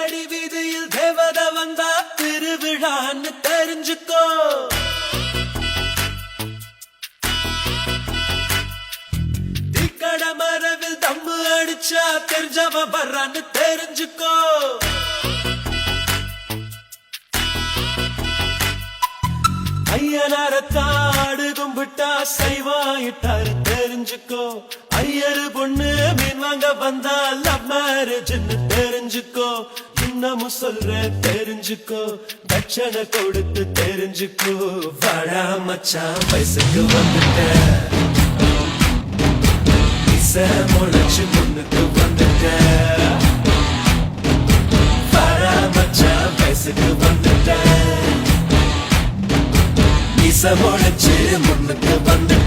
கடி வீதியில் தேவத வந்தா திருவிழான்னு தெரிஞ்சுக்கோ. திக்கட மரவில் தம்மு அடிச்சா தெரிஞ்சவ வர்றான்னு தெரிஞ்சுக்கோ. ஐயனாரத்தாடு கும்பிட்டா சைவாயிட்டாரு தெரிஞ்சுக்கோ. ஐயரு பொண்ணு மீன் வாங்க வந்தா லவ் மேரேஜ்னு தெரிஞ்சுக்கோ. இன்னமும் சொல்ற தெரிஞ்சுக்கோ, தட்சணை கொடுத்து தெரிஞ்சுக்கோ. வாடா மச்சான் வயசுக்கு வந்துட்ட, முளைச்சு முன்னுக்கு வந்துட்ட. வாடா மச்சான் வயசுக்கு வந்துட்ட, முளைச்சு முன்னுக்கு வந்துட்ட.